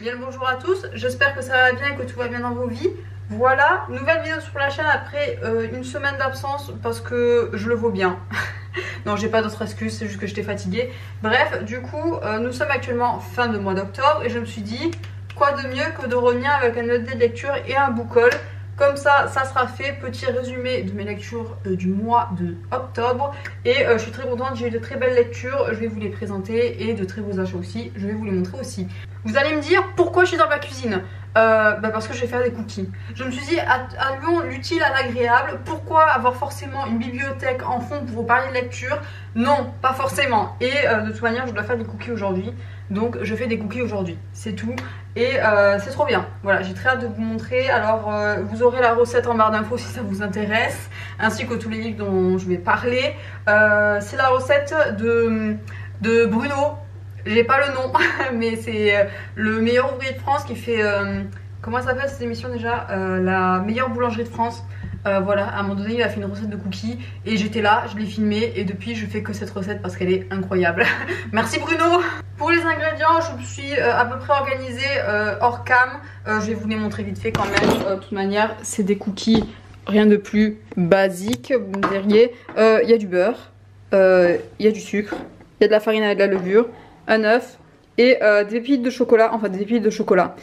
Bien le bonjour à tous, j'espère que ça va bien et que tout va bien dans vos vies. Voilà, nouvelle vidéo sur la chaîne après une semaine d'absence parce que je le vaux bien. Non, j'ai pas d'autre excuse, c'est juste que j'étais fatiguée. Bref, du coup, nous sommes actuellement fin de mois d'octobre et je me suis dit, quoi de mieux que de revenir avec un update de lecture et un book haul. Comme ça sera fait, petit résumé de mes lectures du mois de octobre. Et je suis très contente, j'ai eu de très belles lectures, je vais vous les présenter et de très beaux achats aussi, je vais vous les montrer aussi. Vous allez me dire pourquoi je suis dans ma cuisine. Parce que je vais faire des cookies. Je me suis dit, allions l'utile à l'agréable. Pourquoi avoir forcément une bibliothèque en fond pour vous parler de lecture? Non, pas forcément. Et de toute manière, je dois faire des cookies aujourd'hui. Donc je fais des cookies aujourd'hui, c'est tout. Et c'est trop bien. Voilà, j'ai très hâte de vous montrer. Alors vous aurez la recette en barre d'infos si ça vous intéresse, ainsi que tous les livres dont je vais parler. C'est la recette de Bruno. J'ai pas le nom, mais c'est le meilleur ouvrier de France qui fait... comment ça s'appelle cette émission déjà? La meilleure boulangerie de France. Voilà, à un moment donné il a fait une recette de cookies et j'étais là, je l'ai filmé et depuis je fais que cette recette parce qu'elle est incroyable. Merci Bruno. Pour les ingrédients, je me suis à peu près organisée hors cam. Je vais vous les montrer vite fait quand même. De toute manière, c'est des cookies, rien de plus basique, vous me diriez. Il y a du beurre, il y a du sucre, il y a de la farine avec de la levure, un œuf et des pépites de chocolat, enfin des pépites de chocolat.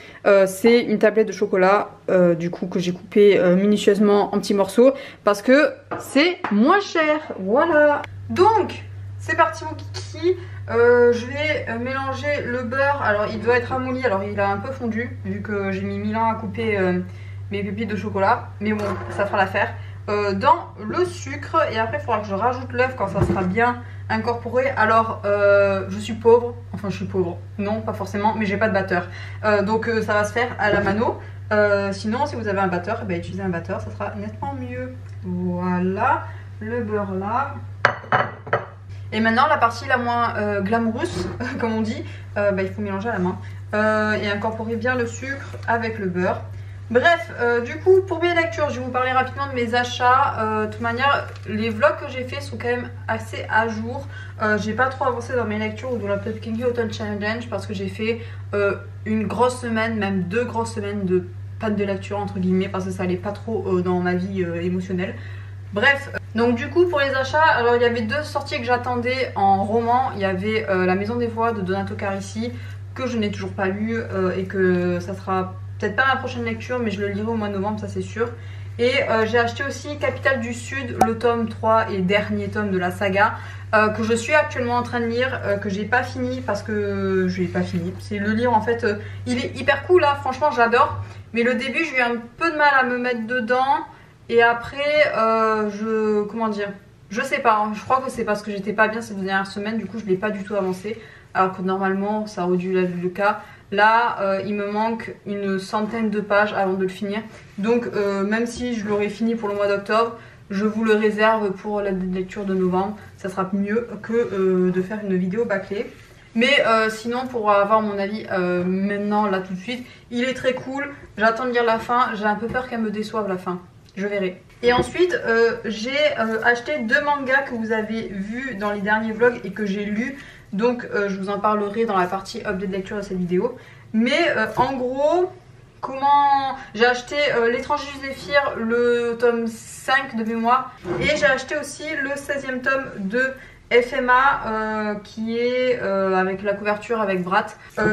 C'est une tablette de chocolat du coup que j'ai coupé minutieusement en petits morceaux parce que c'est moins cher. Voilà. Donc c'est parti mon kiki. Je vais mélanger le beurre. Alors il doit être ramolli, alors il a un peu fondu vu que j'ai mis 1000 ans à couper mes pépites de chocolat. Mais bon, ça fera l'affaire. Dans le sucre et après il faudra que je rajoute l'œuf quand ça sera bien incorporé. Alors je suis pauvre, enfin je suis pauvre, non pas forcément, mais j'ai pas de batteur, donc ça va se faire à la mano. Sinon si vous avez un batteur, bah, utilisez un batteur, ça sera nettement mieux. Voilà, le beurre là. Et maintenant la partie la moins glamoureuse comme on dit, bah, il faut mélanger à la main et incorporer bien le sucre avec le beurre. Bref, du coup, pour mes lectures, je vais vous parler rapidement de mes achats. De toute manière, les vlogs que j'ai fait sont quand même assez à jour. J'ai pas trop avancé dans mes lectures ou dans la Pumpkin Autumn Challenge parce que j'ai fait une grosse semaine, même 2 grosses semaines de panne de lecture entre guillemets parce que ça allait pas trop dans ma vie émotionnelle. Bref, donc du coup pour les achats, alors il y avait 2 sorties que j'attendais en roman. Il y avait La Maison des Voix de Donato Carisi que je n'ai toujours pas lu et que ça sera... peut-être pas ma prochaine lecture, mais je le lirai au mois de novembre, ça c'est sûr. Et j'ai acheté aussi Capitale du Sud, le tome 3 et dernier tome de la saga, que je suis actuellement en train de lire, que j'ai pas fini parce que je l'ai pas fini. C'est le livre en fait, il est hyper cool là, franchement j'adore. Mais le début, j'ai eu un peu de mal à me mettre dedans. Et après, comment dire, je sais pas, hein, je crois que c'est parce que j'étais pas bien ces 2 dernières semaines, du coup je l'ai pas du tout avancé. Alors que normalement, ça aurait dû être le cas. Là, il me manque une centaine de pages avant de le finir. Donc, même si je l'aurais fini pour le mois d'octobre, je vous le réserve pour la lecture de novembre. Ça sera mieux que de faire une vidéo bâclée. Mais sinon, pour avoir mon avis maintenant, là tout de suite, il est très cool. J'attends de lire la fin. J'ai un peu peur qu'elle me déçoive la fin. Je verrai. Et ensuite, j'ai acheté 2 mangas que vous avez vus dans les derniers vlogs et que j'ai lus. Donc je vous en parlerai dans la partie update lecture de cette vidéo. Mais en gros, j'ai acheté L'étranger du Zéphyr, le tome 5 de mémoire. Et j'ai acheté aussi le 16e tome de FMA qui est avec la couverture avec Brat.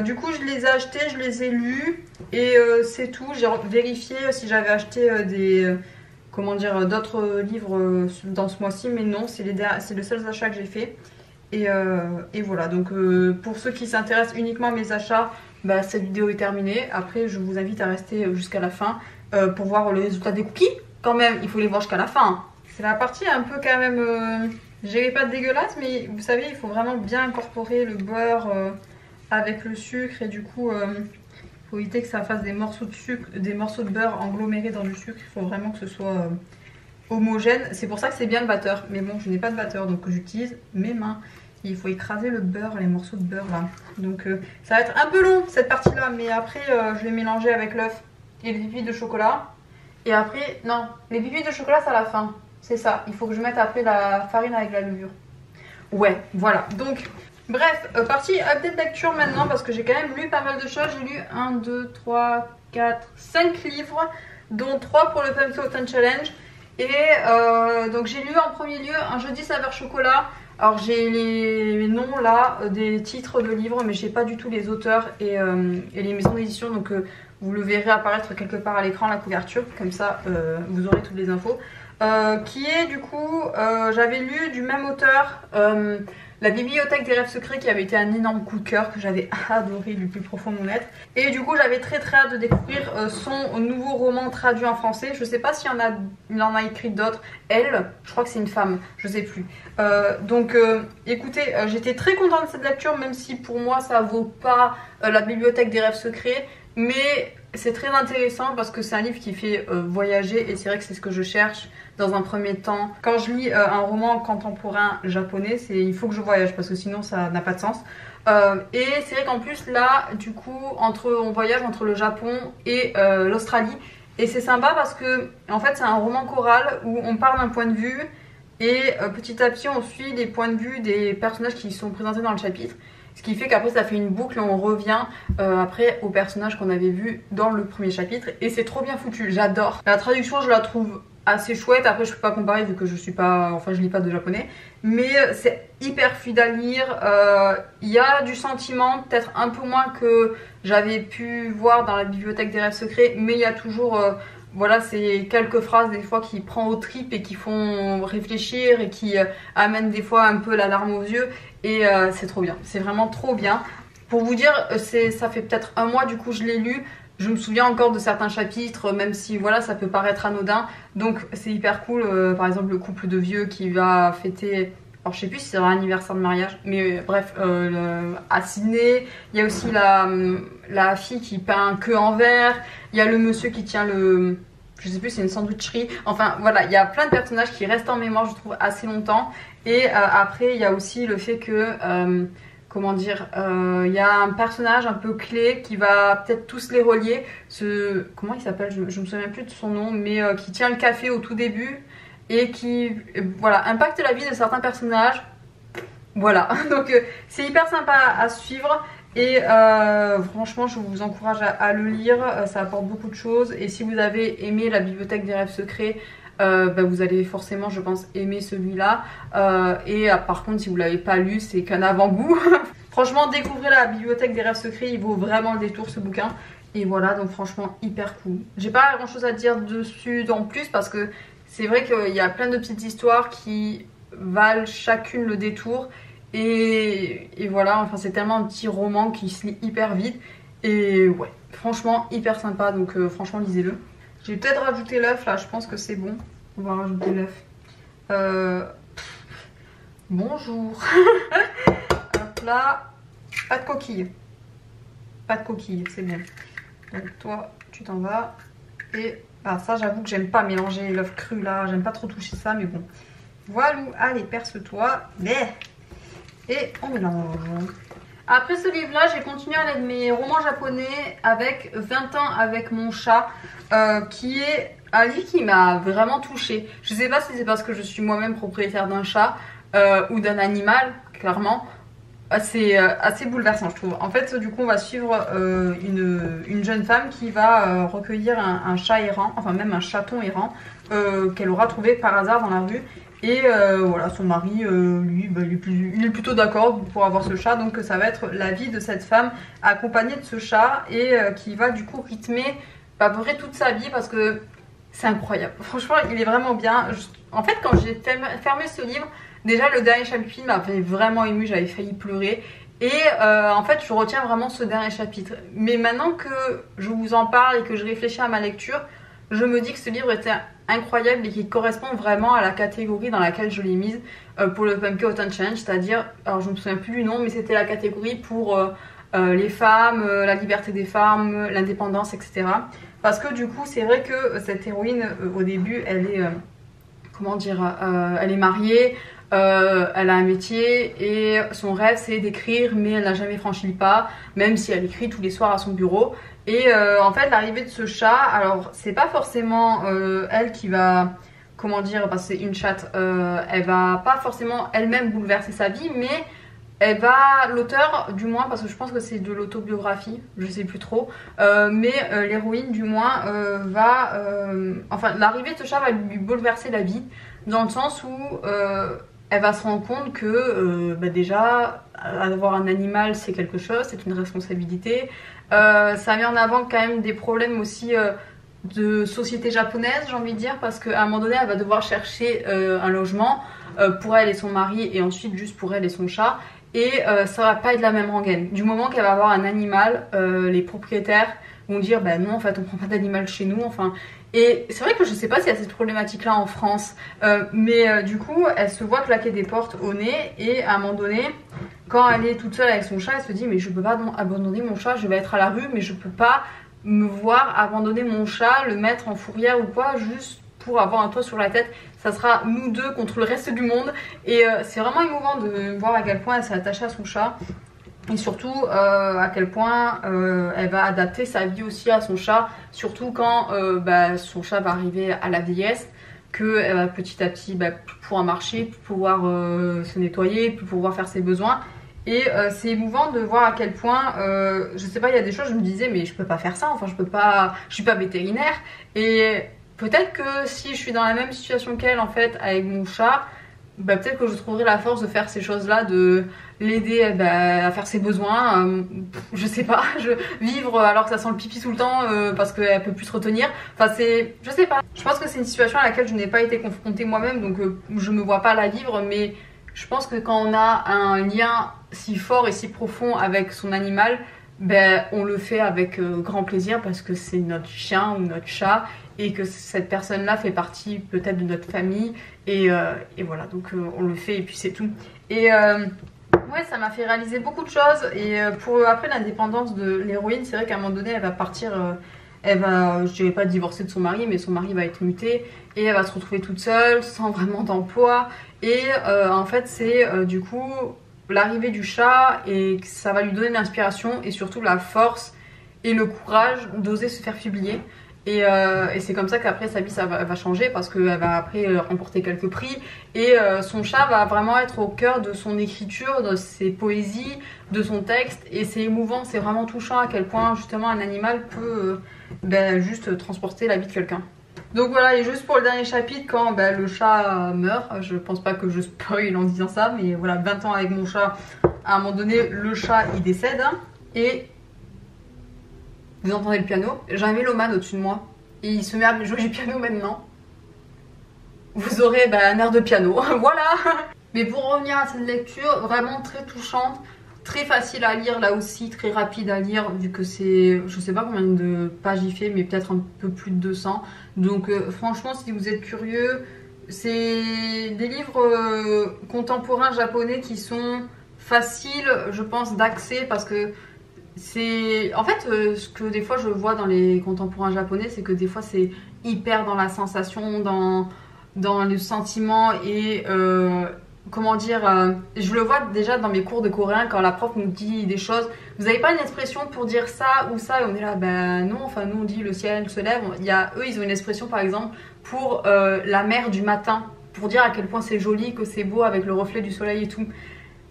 Du coup je les ai achetés, je les ai lus et c'est tout. J'ai vérifié si j'avais acheté d'autres livres dans ce mois-ci, mais non, c'est le seul achat que j'ai fait. Et voilà, donc pour ceux qui s'intéressent uniquement à mes achats, bah, cette vidéo est terminée. Après je vous invite à rester jusqu'à la fin pour voir le résultat des cookies. Quand même, il faut les voir jusqu'à la fin. C'est la partie un peu quand même, je dirais pas dégueulasse, mais vous savez, il faut vraiment bien incorporer le beurre avec le sucre. Et du coup, il faut éviter que ça fasse des morceaux de sucre, des morceaux de beurre agglomérés dans du sucre. Il faut vraiment que ce soit homogène. C'est pour ça que c'est bien le batteur. Mais bon, je n'ai pas de batteur, donc j'utilise mes mains. Il faut écraser le beurre, les morceaux de beurre là. Donc ça va être un peu long cette partie là, mais après je vais mélanger avec l'œuf et les pépites de chocolat. Et après, non, les pépites de chocolat c'est à la fin. C'est ça, il faut que je mette après la farine avec la levure. Ouais, voilà. Donc Bref, partie update lecture maintenant parce que j'ai quand même lu pas mal de choses. J'ai lu 1, 2, 3, 4, 5 livres, dont 3 pour le Pumpkin Autumn Challenge. Et donc j'ai lu en premier lieu Un jeudi saveur chocolat. Alors j'ai les noms là des titres de livres, mais j'ai pas du tout les auteurs et les maisons d'édition, donc vous le verrez apparaître quelque part à l'écran, la couverture, comme ça vous aurez toutes les infos. Qui est du coup, j'avais lu du même auteur La bibliothèque des rêves secrets, qui avait été un énorme coup de cœur, que j'avais adoré du plus profond de mon être. Et du coup j'avais très hâte de découvrir son nouveau roman traduit en français. Je sais pas s'il il en a écrit d'autres. Elle, je crois que c'est une femme, je sais plus. Donc écoutez, j'étais très contente de cette lecture, même si pour moi ça vaut pas La bibliothèque des rêves secrets. Mais c'est très intéressant parce que c'est un livre qui fait voyager, et c'est vrai que c'est ce que je cherche dans un premier temps. Quand je lis un roman contemporain japonais, il faut que je voyage parce que sinon ça n'a pas de sens. Et c'est vrai qu'en plus là, du coup, on voyage entre le Japon et l'Australie. Et c'est sympa parce que en fait c'est un roman choral où on part d'un point de vue et petit à petit on suit les points de vue des personnages qui sont présentés dans le chapitre. Ce qui fait qu'après ça fait une boucle et on revient après aux personnages qu'on avait vus dans le premier chapitre. Et c'est trop bien foutu, j'adore. La traduction je la trouve assez chouette, après je peux pas comparer vu que je suis pas, enfin je lis pas de japonais. Mais c'est hyper fluide à lire, il y a du sentiment, peut-être un peu moins que j'avais pu voir dans La bibliothèque des rêves secrets. Mais il y a toujours... voilà, c'est quelques phrases des fois qui prennent aux tripes et qui font réfléchir et qui amènent des fois un peu la larme aux yeux. Et c'est trop bien, c'est vraiment trop bien. Pour vous dire, ça fait peut-être un mois du coup je l'ai lu. Je me souviens encore de certains chapitres, même si voilà ça peut paraître anodin. Donc c'est hyper cool, par exemple le couple de vieux qui va fêter... Alors je sais plus si c'est leur anniversaire de mariage, mais bref, à Sydney, il y a aussi la fille qui peint un queue en verre, il y a le monsieur qui tient le... Je sais plus, c'est une sandwicherie. Enfin voilà, il y a plein de personnages qui restent en mémoire, je trouve, assez longtemps. Et après, il y a aussi le fait que... comment dire, il y a un personnage un peu clé qui va peut-être tous les relier. Comment il s'appelle, je me souviens plus de son nom, mais qui tient le café au tout début. Et qui voilà, impacte la vie de certains personnages. Voilà, donc c'est hyper sympa à suivre. Et franchement je vous encourage à le lire, ça apporte beaucoup de choses. Et si vous avez aimé La bibliothèque des rêves secrets, vous allez forcément je pense aimer celui-là. Et par contre si vous l'avez pas lu, c'est qu'un avant-goût. Franchement découvrez La bibliothèque des rêves secrets, il vaut vraiment le détour ce bouquin. Et voilà, donc franchement hyper cool. J'ai pas grand chose à dire dessus en plus parce que c'est vrai qu'il y a plein de petites histoires qui valent chacune le détour. Et voilà, enfin c'est tellement un petit roman qui se lit hyper vite. Et ouais, franchement hyper sympa, donc franchement lisez-le. J'ai peut-être rajouté l'œuf là, je pense que c'est bon. On va rajouter l'œuf. Bonjour. Hop là, pas de coquille. Pas de coquille, c'est bien. Donc toi, tu t'en vas. Et bah, ça j'avoue que j'aime pas mélanger l'œuf cru là, j'aime pas trop toucher ça, mais bon. Voilà, allez perce-toi. Et on mélange. Après ce livre là, j'ai continué avec mes romans japonais avec 20 ans avec mon chat, qui est un livre qui m'a vraiment touchée. Je sais pas si c'est parce que je suis moi-même propriétaire d'un chat ou d'un animal, clairement. C'est assez bouleversant je trouve. En fait du coup on va suivre une jeune femme qui va recueillir un chat errant, enfin même un chaton errant qu'elle aura trouvé par hasard dans la rue. Et voilà, son mari lui il est plutôt d'accord pour avoir ce chat, donc ça va être la vie de cette femme accompagnée de ce chat et qui va du coup rythmer à peu près toute sa vie parce que c'est incroyable. Franchement il est vraiment bien. En fait quand j'ai fermé ce livre, déjà le dernier chapitre m'avait vraiment ému, j'avais failli pleurer. Et en fait je retiens vraiment ce dernier chapitre. Mais maintenant que je vous en parle et que je réfléchis à ma lecture, je me dis que ce livre était incroyable et qui correspond vraiment à la catégorie dans laquelle je l'ai mise pour le Pumpkin Autumn Challenge. C'est-à-dire, alors je me souviens plus du nom, mais c'était la catégorie pour les femmes, la liberté des femmes, l'indépendance, etc. Parce que du coup c'est vrai que cette héroïne au début elle est... comment dire, elle est mariée, elle a un métier et son rêve c'est d'écrire, mais elle n'a jamais franchi le pas, même si elle écrit tous les soirs à son bureau. Et en fait l'arrivée de ce chat, alors c'est pas forcément elle qui va, comment dire, parce que c'est une chatte, elle va pas forcément elle-même bouleverser sa vie, mais l'auteur du moins, parce que je pense que c'est de l'autobiographie, je sais plus trop, mais l'héroïne du moins enfin l'arrivée de ce chat va lui bouleverser la vie, dans le sens où elle va se rendre compte que déjà avoir un animal c'est quelque chose, c'est une responsabilité, ça met en avant quand même des problèmes aussi de société japonaise, j'ai envie de dire, parce qu'à un moment donné elle va devoir chercher un logement pour elle et son mari, et ensuite juste pour elle et son chat. Et ça va pas être la même rengaine. Du moment qu'elle va avoir un animal, les propriétaires vont dire bah non en fait on prend pas d'animal chez nous, enfin. Et c'est vrai que je sais pas s'il y a cette problématique là en France, mais du coup elle se voit claquer des portes au nez, et à un moment donné quand elle est toute seule avec son chat elle se dit mais je peux pas abandonner mon chat, je vais être à la rue mais je peux pas me voir abandonner mon chat, le mettre en fourrière ou quoi juste pour avoir un toit sur la tête. Ça sera nous deux contre le reste du monde, et c'est vraiment émouvant de voir à quel point elle s'est attachée à son chat, et surtout à quel point elle va adapter sa vie aussi à son chat, surtout quand son chat va arriver à la vieillesse, qu'elle va petit à petit plus pouvoir marcher, plus pouvoir se nettoyer, plus pouvoir faire ses besoins. Et c'est émouvant de voir à quel point, je sais pas, il y a des choses je me disais mais je peux pas faire ça, enfin je peux pas, je suis pas vétérinaire, et peut-être que si je suis dans la même situation qu'elle en fait avec mon chat, peut-être que je trouverai la force de faire ces choses-là, de l'aider à faire ses besoins, je sais pas, vivre alors que ça sent le pipi tout le temps parce qu'elle peut plus se retenir. Enfin c'est, je sais pas. Je pense que c'est une situation à laquelle je n'ai pas été confrontée moi-même, donc je me vois pas la vivre, mais je pense que quand on a un lien si fort et si profond avec son animal, on le fait avec grand plaisir parce que c'est notre chien ou notre chat, et que cette personne-là fait partie peut-être de notre famille, et voilà, donc on le fait et puis c'est tout. Et ouais, ça m'a fait réaliser beaucoup de choses, et pour après l'indépendance de l'héroïne, c'est vrai qu'à un moment donné elle va partir, elle va, je dirais pas divorcer de son mari, mais son mari va être muté, et elle va se retrouver toute seule, sans vraiment d'emploi, et en fait c'est du coup l'arrivée du chat, et ça va lui donner l'inspiration et surtout la force et le courage d'oser se faire publier. Et c'est comme ça qu'après sa vie ça va changer, parce qu'elle va après remporter quelques prix, et son chat va vraiment être au cœur de son écriture, de ses poésies, de son texte, et c'est émouvant, c'est vraiment touchant à quel point justement un animal peut juste transporter la vie de quelqu'un. Donc voilà, et juste pour le dernier chapitre, quand le chat meurt, je pense pas que je spoil en disant ça, mais voilà, 20 ans avec mon chat, à un moment donné le chat il décède, et vous entendez le piano, j'ai un mélomane au-dessus de moi, et il se met à jouer du piano maintenant. Vous aurez un air de piano, voilà. Mais pour revenir à cette lecture, vraiment très touchante, très facile à lire là aussi, très rapide à lire, vu que c'est, je sais pas combien de pages il fait, mais peut-être un peu plus de 200. Donc franchement, si vous êtes curieux, c'est des livres contemporains japonais qui sont faciles, je pense, d'accès, parce que c'est... En fait, ce que des fois je vois dans les contemporains japonais, c'est que des fois c'est hyper dans la sensation, dans le sentiment, et comment dire, je le vois déjà dans mes cours de coréen, quand la prof nous dit des choses, vous n'avez pas une expression pour dire ça ou ça, et on est là, non, enfin nous on dit le ciel se lève, eux ils ont une expression par exemple pour la mer du matin, pour dire à quel point c'est joli, que c'est beau avec le reflet du soleil et tout.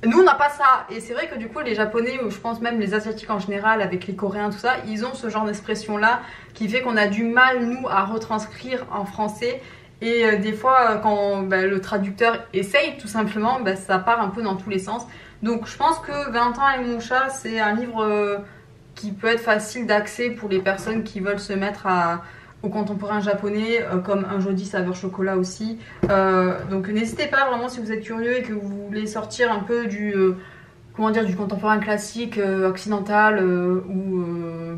Nous on n'a pas ça, et c'est vrai que du coup les japonais, ou je pense même les asiatiques en général, avec les coréens tout ça, ils ont ce genre d'expression là qui fait qu'on a du mal nous à retranscrire en français, et des fois quand le traducteur essaye tout simplement, ça part un peu dans tous les sens. Donc je pense que 20 ans avec mon chat, c'est un livre qui peut être facile d'accès pour les personnes qui veulent se mettre au contemporain japonais, comme Un Jodi saveur chocolat aussi. Donc n'hésitez pas vraiment, si vous êtes curieux et que vous voulez sortir un peu du du contemporain classique occidental où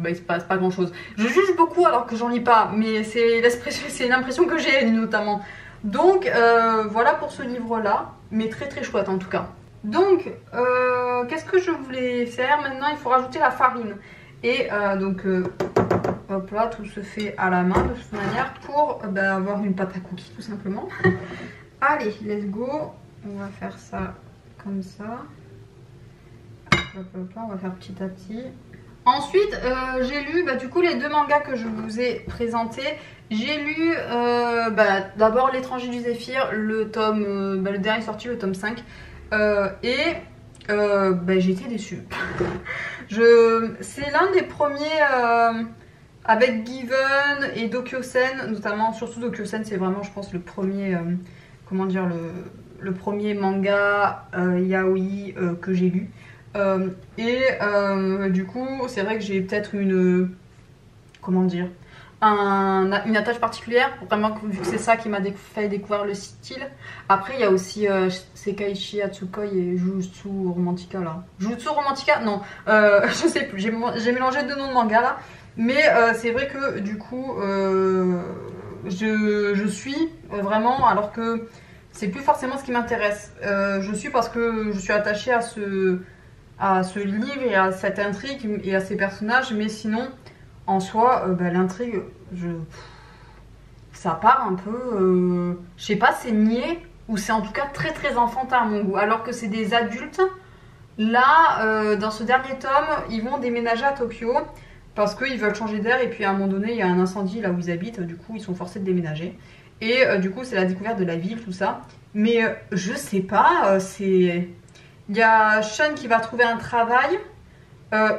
il se passe pas grand chose. Je juge beaucoup alors que j'en lis pas, mais c'est l'impression que j'ai notamment. Donc voilà pour ce livre là, mais très très chouette en tout cas. Donc qu'est-ce que je voulais faire maintenant? Il faut rajouter la farine, et hop là, tout se fait à la main de toute manière pour avoir une pâte à cookies tout simplement. Allez, let's go, on va faire ça comme ça. Hop, hop, on va faire petit à petit. Ensuite, j'ai lu du coup les deux mangas que je vous ai présentés. J'ai lu d'abord L'étranger du Zéphyr, le tome, le dernier sorti, le tome 5. Et J'ai été déçue. C'est l'un des premiers avec Given et Dokyosen, notamment, surtout Dokyosen, c'est vraiment, je pense, le premier, comment dire, le premier manga yaoi que j'ai lu. Du coup, c'est vrai que j'ai peut-être comment dire, une attache particulière, vraiment, vu que c'est ça qui m'a fait découvrir le style. Après, il y a aussi Sekaiichi Hatsukoi et Jujutsu Romantica là. Jujutsu Romantica, non, je sais plus, j'ai mélangé deux noms de manga là. Mais c'est vrai que du coup, je suis vraiment, alors que c'est plus forcément ce qui m'intéresse. Je suis parce que je suis attachée à ce livre et à cette intrigue et à ces personnages, mais sinon, en soi, l'intrigue, ça part un peu, je sais pas, c'est niais ou c'est en tout cas très très enfantin à mon goût, alors que c'est des adultes. Là, dans ce dernier tome, ils vont déménager à Tokyo parce qu'ils veulent changer d'air et puis à un moment donné, il y a un incendie là où ils habitent, du coup, ils sont forcés de déménager. Et du coup, c'est la découverte de la ville, tout ça. Mais je sais pas, il y a Sean qui va trouver un travail.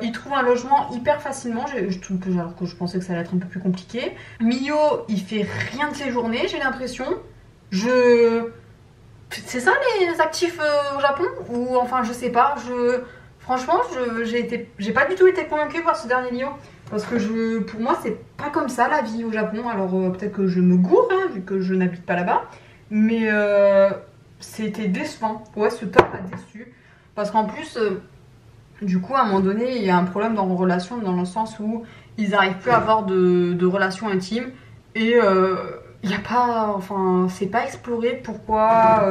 Il trouve un logement hyper facilement, alors que je pensais que ça allait être un peu plus compliqué. Mio, il fait rien de ses journées, j'ai l'impression. C'est ça les actifs au Japon? Ou enfin, je sais pas. Franchement, j'ai pas du tout été convaincue par ce dernier livre. Parce que pour moi, c'est pas comme ça la vie au Japon. Alors peut-être que je me gourre, hein, vu que je n'habite pas là-bas. Mais c'était décevant. Ouais, ce tome m'a déçu. Parce qu'en plus, du coup, à un moment donné, il y a un problème dans vos relations, dans le sens où ils n'arrivent plus à avoir de relations intimes. Et il n'y a pas. Enfin, c'est pas exploré pourquoi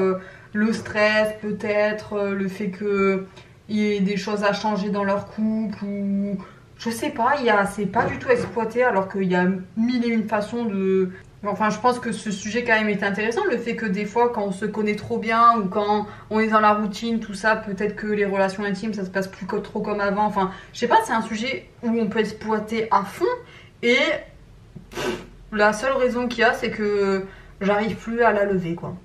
le stress, peut-être, le fait qu'il y ait des choses à changer dans leur couple, ou. Je sais pas, c'est pas du tout exploité, alors qu'il y a mille et une façons de. Enfin, je pense que ce sujet quand même est intéressant, le fait que des fois, quand on se connaît trop bien ou quand on est dans la routine, tout ça, peut-être que les relations intimes, ça se passe plus trop comme avant. Enfin, je sais pas, c'est un sujet où on peut exploiter à fond. Et la seule raison qu'il y a, c'est que j'arrive plus à la lever, quoi.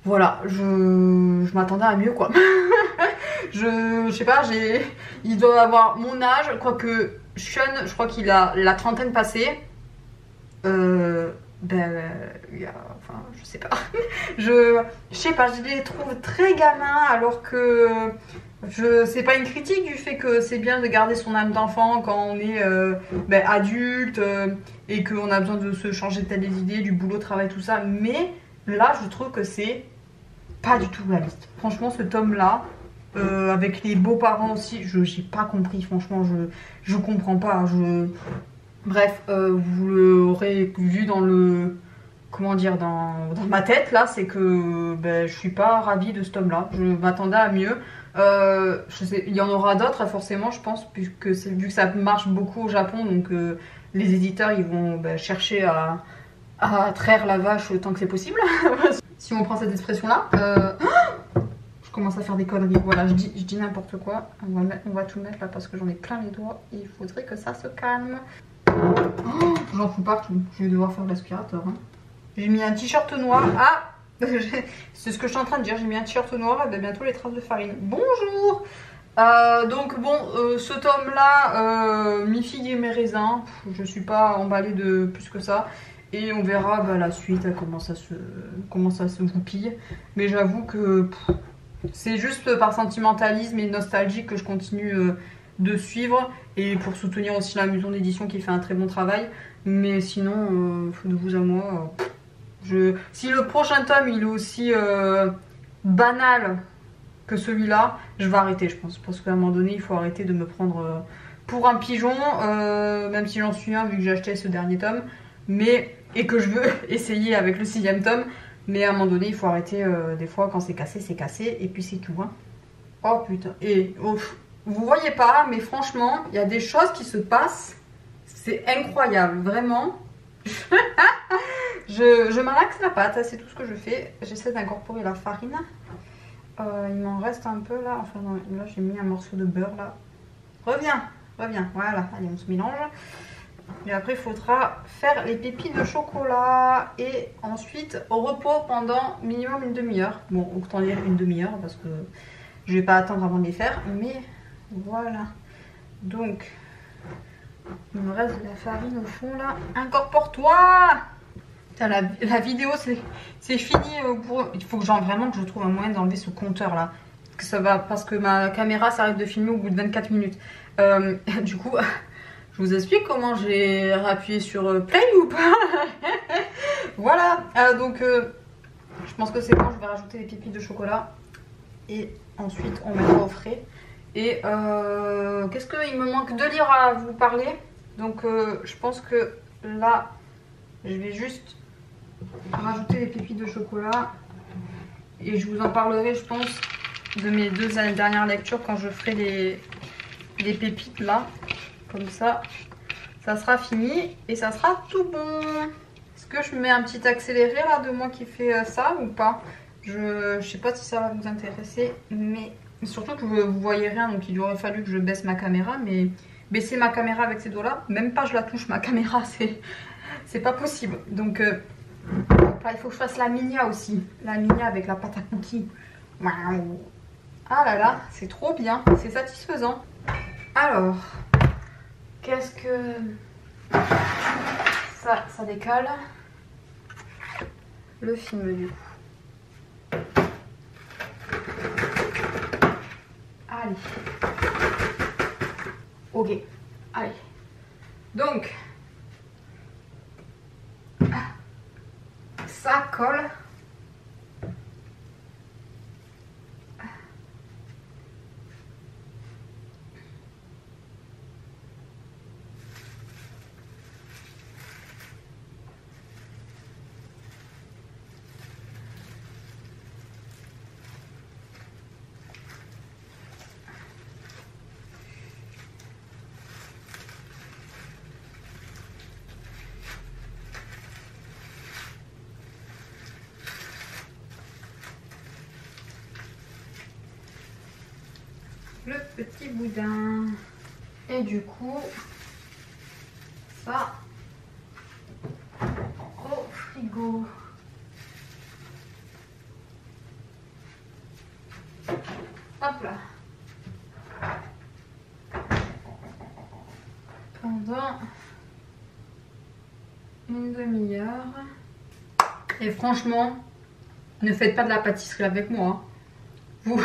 Voilà, je m'attendais à mieux, quoi. Je sais pas, il doit avoir mon âge, quoique Sean, je crois qu'il a la trentaine passée. Enfin, je sais pas. Je sais pas, je les trouve très gamins, alors que c'est pas une critique du fait que c'est bien de garder son âme d'enfant quand on est adulte et qu'on a besoin de se changer de tête des idées, du boulot, travail, tout ça. Mais là, je trouve que c'est pas du tout réaliste. Franchement, ce tome-là, avec les beaux-parents aussi, j'ai pas compris. Franchement, je comprends pas. Bref, vous l'aurez vu dans comment dire, dans ma tête là, c'est que je suis pas ravie de ce tome-là. Je m'attendais à mieux. Je sais, il y en aura d'autres forcément, je pense, puisque vu que ça marche beaucoup au Japon, donc les éditeurs ils vont chercher à traire la vache autant que c'est possible. Si on prend cette expression-là. Je commence à faire des conneries. Voilà, je dis n'importe quoi. On va tout mettre là parce que j'en ai plein les doigts. Il faudrait que ça se calme. Oh, j'en fous partout. Je vais devoir faire l'aspirateur. Hein. J'ai mis un t-shirt noir. Ah, c'est ce que je suis en train de dire. J'ai mis un t-shirt noir et bientôt les traces de farine. Bonjour. Donc bon, ce tome-là, mi figue et mes raisins. Je suis pas emballée de plus que ça. Et on verra la suite, comment ça se goupille. Mais j'avoue que c'est juste par sentimentalisme et nostalgie que je continue de suivre. Et pour soutenir aussi la maison d'édition qui fait un très bon travail. Mais sinon, de vous à moi, si le prochain tome il est aussi banal que celui-là, je vais arrêter, je pense. Parce qu'à un moment donné, il faut arrêter de me prendre pour un pigeon. Même si j'en suis un, vu que j'ai acheté ce dernier tome. Et que je veux essayer avec le 6e tome. Mais à un moment donné, il faut arrêter. Des fois, quand c'est cassé, c'est cassé. Et puis c'est tout. Hein. Oh putain. Et vous voyez pas, mais franchement, il y a des choses qui se passent. C'est incroyable, vraiment. Je malaxe la pâte, c'est tout ce que je fais. J'essaie d'incorporer la farine. Il m'en reste un peu là. Enfin, non, là, j'ai mis un morceau de beurre là. Reviens. Voilà, allez, on se mélange. Et après, il faudra faire les pépites de chocolat. Et ensuite, au repos pendant minimum une demi-heure. Bon, autant dire une demi-heure parce que Je vais pas attendre avant de les faire, mais voilà. Donc, il me reste de la farine au fond là. Incorpore-toi! La vidéo c'est fini il faut que vraiment que je trouve un moyen d'enlever ce compteur là. Que ça va, parce que ma caméra s'arrête de filmer au bout de 24 minutes. Du coup, je vous explique comment j'ai appuyé sur play ou pas. Voilà, donc je pense que c'est bon, je vais rajouter les pépites de chocolat. Et ensuite on mettra au frais. Et qu'est-ce qu'il me manque de lire à vous parler. Donc je pense que là, je vais juste rajouter les pépites de chocolat. Et je vous en parlerai, je pense, de mes 2 dernières lectures quand je ferai les pépites là. Comme ça, ça sera fini et ça sera tout bon. Est-ce que je mets un petit accéléré là de moi qui fait ça ou pas? Je sais pas si ça va vous intéresser, mais surtout que vous voyez rien, donc il aurait fallu que je baisse ma caméra. Mais baisser ma caméra avec ces doigts là, même pas je la touche ma caméra, c'est pas possible. Donc là, il faut que je fasse la minia aussi. La minia avec la pâte à cookies. Waouh! Ah là là, c'est trop bien, c'est satisfaisant. Alors, qu'est-ce que... Ça décale. Le film du coup. Allez. Ok. Allez. Donc, ça colle. Le petit boudin. Et du coup, ça au frigo. Hop là. Pendant une demi-heure. Et franchement, ne faites pas de la pâtisserie avec moi. Hein. Vous...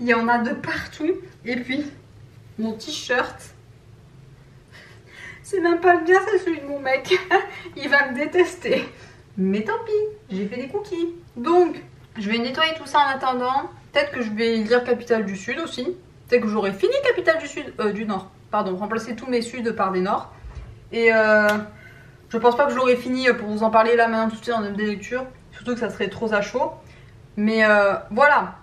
Il y en a de partout. Et puis, mon t-shirt. C'est même pas le bien, c'est celui de mon mec. Il va me détester. Mais tant pis, j'ai fait des cookies. Donc, je vais nettoyer tout ça en attendant. Peut-être que je vais lire Capitale du Sud aussi. Peut-être que j'aurai fini Capitale du Sud, du Nord. Pardon, remplacer tous mes Suds par des Nords. Et je pense pas que je l'aurai fini pour vous en parler là maintenant tout de suite en des lectures. Surtout que ça serait trop à chaud. Mais voilà.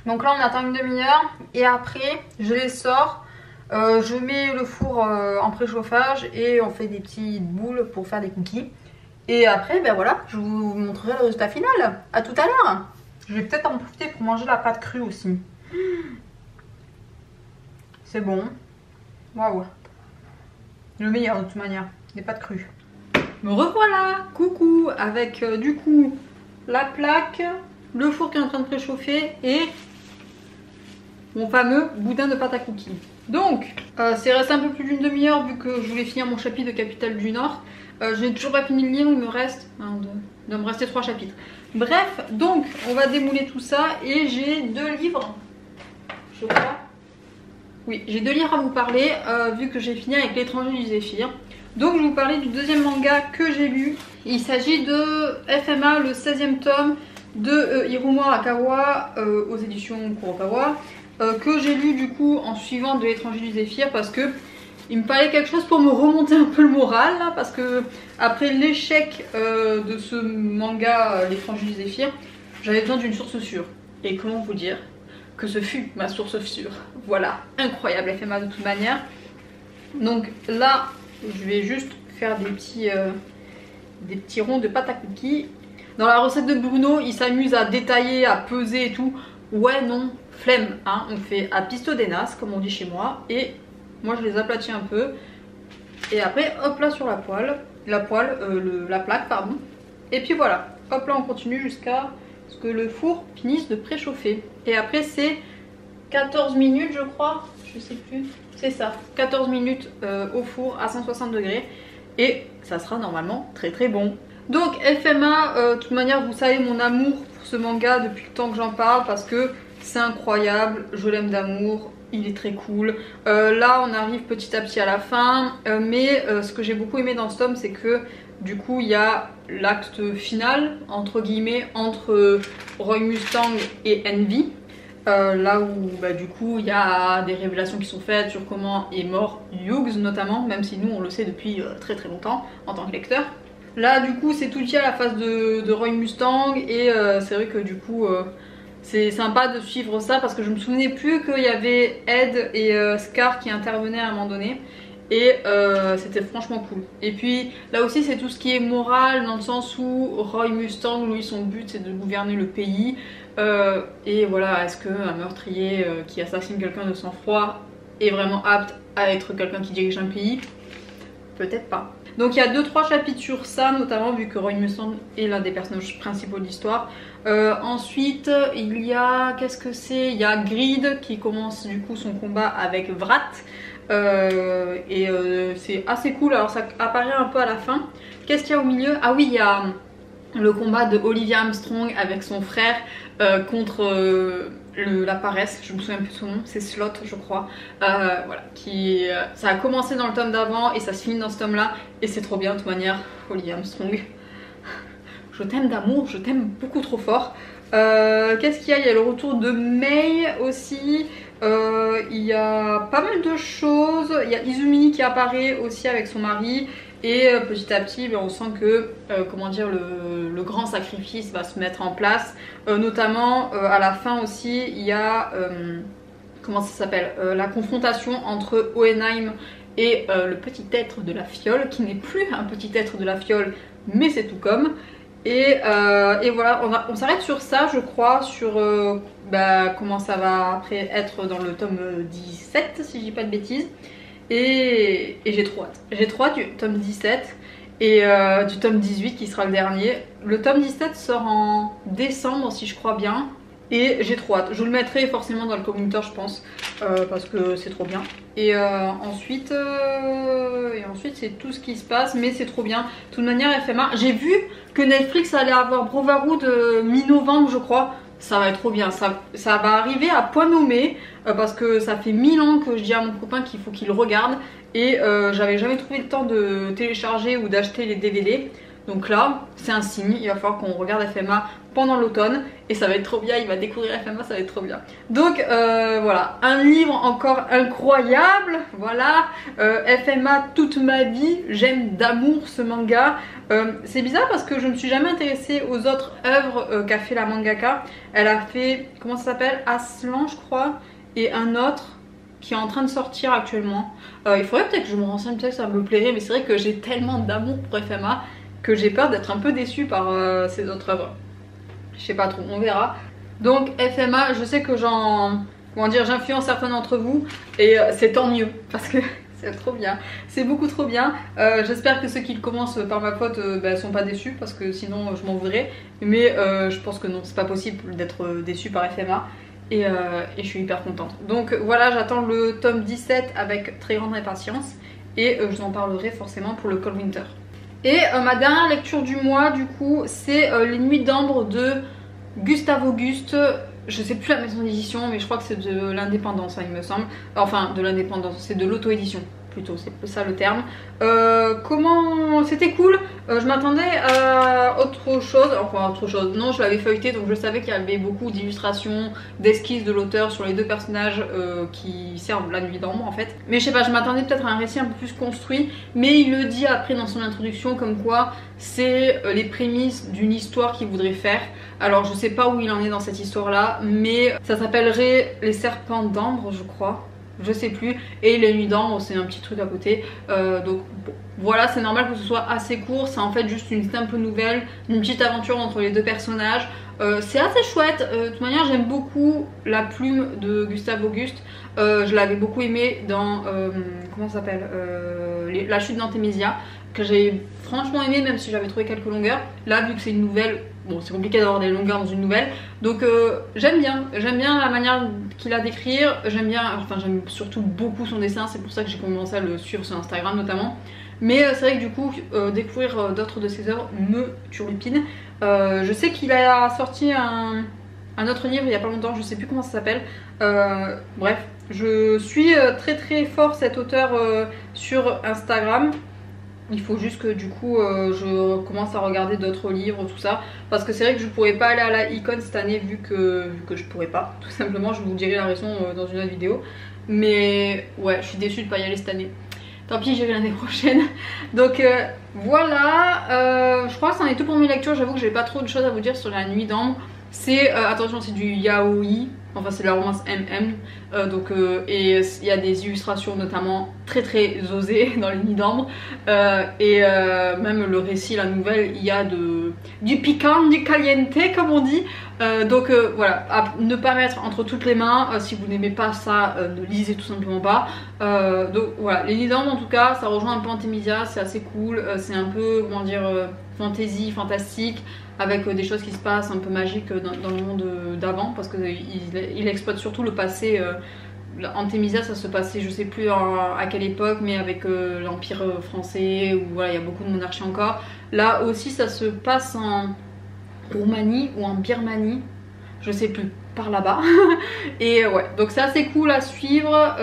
Donc là on attend une demi-heure et après je les sors, je mets le four en préchauffage et on fait des petites boules pour faire des cookies. Et après ben voilà, je vous montrerai le résultat final. À tout à l'heure. Je vais peut-être en profiter pour manger la pâte crue aussi. C'est bon. Waouh. Le meilleur de toute manière, les pâtes crues. Me revoilà, coucou, avec du coup la plaque, le four qui est en train de préchauffer et mon fameux boudin de pâte à cookies. Donc, c'est resté un peu plus d'une demi-heure vu que je voulais finir mon chapitre de Capitale du Nord. Je n'ai toujours pas fini de lire, il me reste, il doit me rester 3 chapitres. Bref, donc on va démouler tout ça et j'ai 2 livres, je crois. Oui, j'ai 2 livres à vous parler vu que j'ai fini avec L'étranger du Zéphyr. Donc je vais vous parler du 2e manga que j'ai lu. Il s'agit de FMA, le 16e tome de Hiromu Arakawa aux éditions Kurokawa. Que j'ai lu du coup en suivant de L'étranger du Zéphyr parce que il me fallait quelque chose pour me remonter un peu le moral là, parce que après l'échec de ce manga L'étranger du Zéphyr, j'avais besoin d'une source sûre. Et comment vous dire que ce fut ma source sûre. Voilà, incroyable FMA de toute manière. Donc là, je vais juste faire des petits ronds de pâte à cookies. Dans la recette de Bruno, il s'amuse à détailler, à peser et tout. Ouais, non, flemme, hein. On fait à pisto des nas, comme on dit chez moi. Et moi, je les aplatis un peu. Et après, hop là sur la plaque, pardon. Et puis voilà, hop là, on continue jusqu'à ce que le four finisse de préchauffer. Et après, c'est 14 minutes je crois, je sais plus, c'est ça, 14 minutes au four à 160 degrés et ça sera normalement très très bon. Donc FMA, de toute manière vous savez mon amour pour ce manga depuis le temps que j'en parle parce que c'est incroyable, je l'aime d'amour, il est très cool. Là on arrive petit à petit à la fin, mais ce que j'ai beaucoup aimé dans ce tome c'est que du coup il y a l'acte final entre guillemets entre Roy Mustang et Envy. Là où bah, du coup il y a des révélations qui sont faites sur comment est mort Hughes notamment, même si nous on le sait depuis très très longtemps en tant que lecteur. Là du coup c'est tout lié à la phase de Roy Mustang et c'est vrai que du coup c'est sympa de suivre ça parce que je me souvenais plus qu'il y avait Ed et Scar qui intervenaient à un moment donné et c'était franchement cool. Et puis là aussi c'est tout ce qui est moral dans le sens où Roy Mustang lui son but c'est de gouverner le pays. Et voilà, est-ce qu'un meurtrier qui assassine quelqu'un de sang-froid est vraiment apte à être quelqu'un qui dirige un pays? Peut-être pas. Donc il y a 2-3 chapitres sur ça, notamment vu que Roy Mustang est l'un des personnages principaux de l'histoire. Ensuite, il y a, qu'est-ce que c'est? Il y a Greed qui commence du coup son combat avec Vrat. C'est assez cool, alors ça apparaît un peu à la fin. Qu'est-ce qu'il y a au milieu? Ah oui, il y a le combat de Olivia Armstrong avec son frère contre la paresse, je me souviens plus de son nom, c'est Slot je crois. Voilà, ça a commencé dans le tome d'avant et ça se finit dans ce tome là et c'est trop bien de toute manière. Olivia Armstrong, je t'aime d'amour, je t'aime beaucoup trop fort. Qu'est-ce qu'il y a? Il y a le retour de May aussi. Il y a pas mal de choses. Il y a Izumi qui apparaît aussi avec son mari. Et petit à petit, on sent que comment dire, le grand sacrifice va se mettre en place. Notamment à la fin aussi, il y a comment ça s'appelle, la confrontation entre Hohenheim et le petit être de la fiole, qui n'est plus un petit être de la fiole, mais c'est tout comme. Et voilà, on s'arrête sur ça je crois, sur comment ça va après être dans le tome 17 si je dis pas de bêtises. Et j'ai trop hâte. J'ai trop hâte du tome 17 et du tome 18 qui sera le dernier. Le tome 17 sort en décembre si je crois bien. Et j'ai trop hâte. Je le mettrai forcément dans le commentaire je pense. Parce que c'est trop bien. Et ensuite c'est tout ce qui se passe. Mais c'est trop bien. De toute manière FMA. J'ai vu que Netflix allait avoir Brotherhood mi-novembre je crois. Ça va être trop bien, ça va arriver à point nommé parce que ça fait 1000 ans que je dis à mon copain qu'il faut qu'il regarde et j'avais jamais trouvé le temps de télécharger ou d'acheter les DVD. Donc là, c'est un signe, il va falloir qu'on regarde FMA pendant l'automne et ça va être trop bien, il va découvrir FMA, ça va être trop bien. Donc voilà, un livre encore incroyable, voilà, FMA toute ma vie, j'aime d'amour ce manga. C'est bizarre parce que je ne me suis jamais intéressée aux autres œuvres qu'a fait la mangaka. Elle a fait, comment ça s'appelle, Aslan je crois, et un autre qui est en train de sortir actuellement. Il faudrait peut-être que je me renseigne, peut-être que ça me plairait, mais c'est vrai que j'ai tellement d'amour pour FMA que j'ai peur d'être un peu déçue par ces autres œuvres. Je sais pas trop, on verra. Donc FMA, je sais que j'influence certains d'entre vous et c'est tant mieux parce que c'est trop bien, c'est beaucoup trop bien. J'espère que ceux qui commencent par ma faute sont pas déçus parce que sinon je m'en voudrais. Mais je pense que non, c'est pas possible d'être déçu par FMA. Et je suis hyper contente. Donc voilà, j'attends le tome 17 avec très grande impatience. Et je vous en parlerai forcément pour le Cold Winter. Et ma dernière lecture du mois du coup c'est Les Nuits d'Ambre de Gustave Auguste. Je sais plus la maison d'édition mais je crois que c'est de l'indépendance il me semble. Enfin de l'indépendance, c'est de l'auto-édition plutôt, c'est ça le terme. Comment c'était cool, je m'attendais à autre chose, enfin autre chose, non je l'avais feuilleté donc je savais qu'il y avait beaucoup d'illustrations, d'esquisses de l'auteur sur les deux personnages qui servent la nuit d'ambre en fait. Mais je sais pas, je m'attendais peut-être à un récit un peu plus construit, mais il le dit après dans son introduction comme quoi c'est les prémices d'une histoire qu'il voudrait faire. Alors je sais pas où il en est dans cette histoire là, mais ça s'appellerait Les Serpents d'Ambre je crois. Je sais plus, et Les Nuits d'Ambre c'est un petit truc à côté, donc bon, voilà, c'est normal que ce soit assez court, c'est en fait juste une simple nouvelle, une petite aventure entre les deux personnages. C'est assez chouette, de toute manière j'aime beaucoup la plume de Gustave Auguste, je l'avais beaucoup aimé dans, comment ça s'appelle, La Chute d'Antémésia, que j'ai franchement aimé, même si j'avais trouvé quelques longueurs. Là, vu que c'est une nouvelle, bon, c'est compliqué d'avoir des longueurs dans une nouvelle, donc j'aime bien la manière qu'il a d'écrire, j'aime surtout beaucoup son dessin, c'est pour ça que j'ai commencé à le suivre sur Instagram notamment. Mais c'est vrai que du coup, découvrir d'autres de ses œuvres me turlupine. Je sais qu'il a sorti un autre livre il y a pas longtemps, je sais plus comment ça s'appelle. Bref, je suis très fort cet auteur sur Instagram. Il faut juste que du coup je commence à regarder d'autres livres, tout ça. Parce que c'est vrai que je pourrais pas aller à la Icon cette année vu que je pourrais pas. Tout simplement, je vous dirai la raison dans une autre vidéo. Mais ouais, je suis déçue de pas y aller cette année. Tant pis, j'irai l'année prochaine. Donc voilà, je crois que c'en est tout pour mes lectures. J'avoue que j'ai pas trop de choses à vous dire sur La Nuit d'Ambre. C'est, attention, c'est du yaoi, enfin c'est de la romance MM, et il y a des illustrations notamment très osées dans Les Nuits d'Ambre, même le récit, la nouvelle, il y a du piquant, du caliente comme on dit, voilà, à ne pas mettre entre toutes les mains. Si vous n'aimez pas ça, ne lisez tout simplement pas. Donc voilà, Les Nuits d'Ambre en tout cas, ça rejoint un peu Antemisia, c'est assez cool, c'est un peu, comment dire, fantasy, fantastique, avec des choses qui se passent un peu magiques dans le monde d'avant, parce qu'il exploite surtout le passé. Antemisia, ça se passait, je sais plus à quelle époque, mais avec l'Empire français, où voilà, il y a beaucoup de monarchies encore. Là aussi, ça se passe en Roumanie ou en Birmanie, je sais plus, par là-bas. Et ouais, donc c'est assez cool à suivre.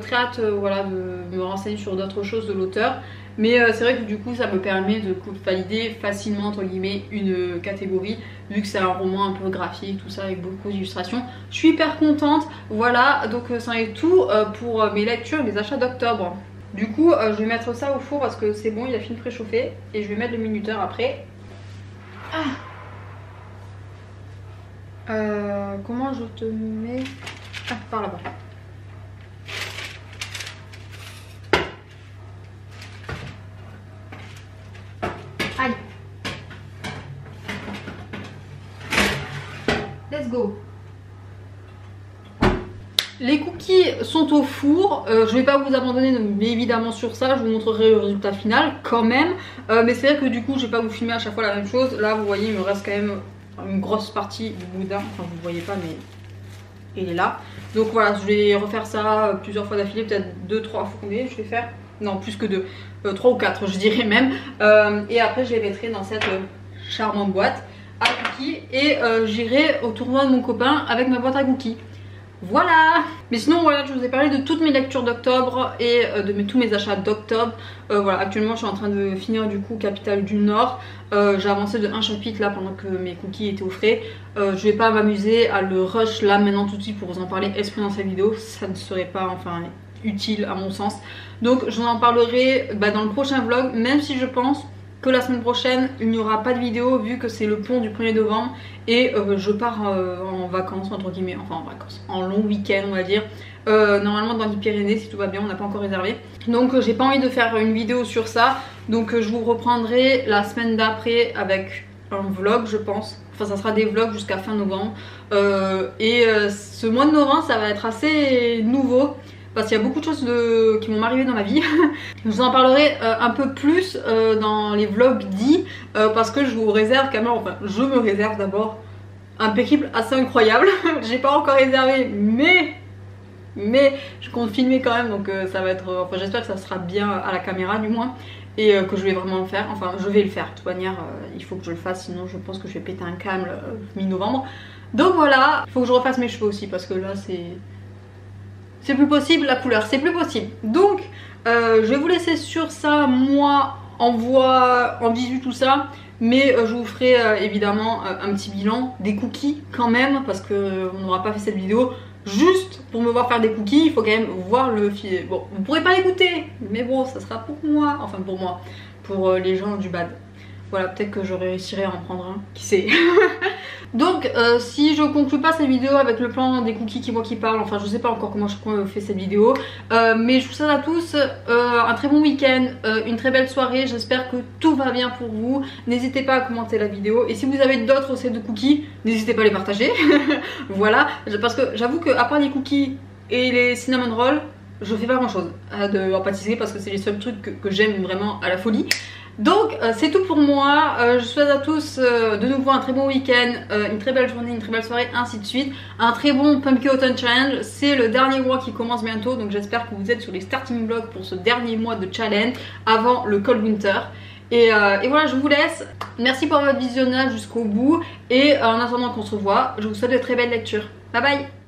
Très hâte voilà, de me renseigner sur d'autres choses de l'auteur. Mais c'est vrai que du coup ça me permet de valider facilement entre guillemets une catégorie, vu que c'est un roman un peu graphique, tout ça avec beaucoup d'illustrations. Je suis hyper contente. Voilà, donc ça est tout pour mes lectures et mes achats d'octobre. Du coup je vais mettre ça au four parce que c'est bon, il a fini de préchauffer. Et je vais mettre le minuteur après. Comment je te mets... Ah, par là-bas. Aïe. Let's go. Les cookies sont au four, je vais pas vous abandonner évidemment sur ça, je vous montrerai le résultat final quand même. Mais c'est vrai que du coup je vais pas vous filmer à chaque fois la même chose. Là vous voyez il me reste quand même une grosse partie du boudin, enfin vous le voyez pas mais il est là. Donc voilà, je vais refaire ça plusieurs fois d'affilée, peut-être 2-3 fois. Combien je vais faire? Non, plus que 2, 3 ou 4 je dirais même. Et après je les mettrai dans cette charmante boîte à cookies et j'irai au tournoi de mon copain avec ma boîte à cookies. Voilà. Mais sinon voilà, je vous ai parlé de toutes mes lectures d'octobre et de tous mes achats d'octobre. Voilà, actuellement je suis en train de finir du coup Capitale du Nord. J'ai avancé de un chapitre là pendant que mes cookies étaient au frais. Je vais pas m'amuser à le rush là maintenant tout de suite pour vous en parler exprès dans cette vidéo. Ça ne serait pas enfin utile à mon sens. Donc je vous en parlerai dans le prochain vlog, même si je pense que la semaine prochaine il n'y aura pas de vidéo vu que c'est le pont du 1er novembre et je pars en vacances entre guillemets, enfin en vacances, en long week-end on va dire, normalement dans les Pyrénées si tout va bien, on n'a pas encore réservé. Donc j'ai pas envie de faire une vidéo sur ça, donc je vous reprendrai la semaine d'après avec un vlog je pense. Enfin ça sera des vlogs jusqu'à fin novembre ce mois de novembre ça va être assez nouveau. Parce qu'il y a beaucoup de choses qui vont m'arriver dans ma vie. Je vous en parlerai un peu plus dans les vlogs dits parce que je vous réserve quand même, enfin je me réserve d'abord un périple assez incroyable. J'ai pas encore réservé mais je compte filmer quand même, donc ça va être, enfin j'espère que ça sera bien à la caméra du moins et que je vais vraiment le faire. Enfin je vais le faire de toute manière, il faut que je le fasse sinon je pense que je vais péter un câble mi-novembre. Donc voilà, il faut que je refasse mes cheveux aussi parce que là c'est plus possible, la couleur c'est plus possible. Donc je vais vous laisser sur ça, moi en voix, en visu tout ça. Mais je vous ferai évidemment un petit bilan des cookies quand même, parce qu'on n'aura pas fait cette vidéo juste pour me voir faire des cookies. Il faut quand même voir le filet. Bon, vous pourrez pas l'écouter, mais bon, ça sera pour moi. Enfin pour moi, pour les gens du bad. Voilà, peut-être que je réussirai à en prendre un, qui sait. Donc si je conclue pas cette vidéo avec le plan des cookies qui parle, enfin je sais pas encore comment je fais cette vidéo, mais je vous souhaite à tous un très bon week-end, une très belle soirée, j'espère que tout va bien pour vous. N'hésitez pas à commenter la vidéo et si vous avez d'autres recettes de cookies, n'hésitez pas à les partager. Voilà, parce que j'avoue que à part les cookies et les cinnamon rolls, je fais pas grand chose en pâtisserie parce que c'est les seuls trucs que j'aime vraiment à la folie. Donc c'est tout pour moi, je souhaite à tous de nouveau un très bon week-end, une très belle journée, une très belle soirée, ainsi de suite. Un très bon Pumpkin Autumn Challenge, c'est le dernier mois qui commence bientôt, donc j'espère que vous êtes sur les starting blocks pour ce dernier mois de challenge avant le Cold Winter. Et voilà, je vous laisse, merci pour votre visionnage jusqu'au bout et en attendant qu'on se revoie, je vous souhaite de très belles lectures. Bye bye.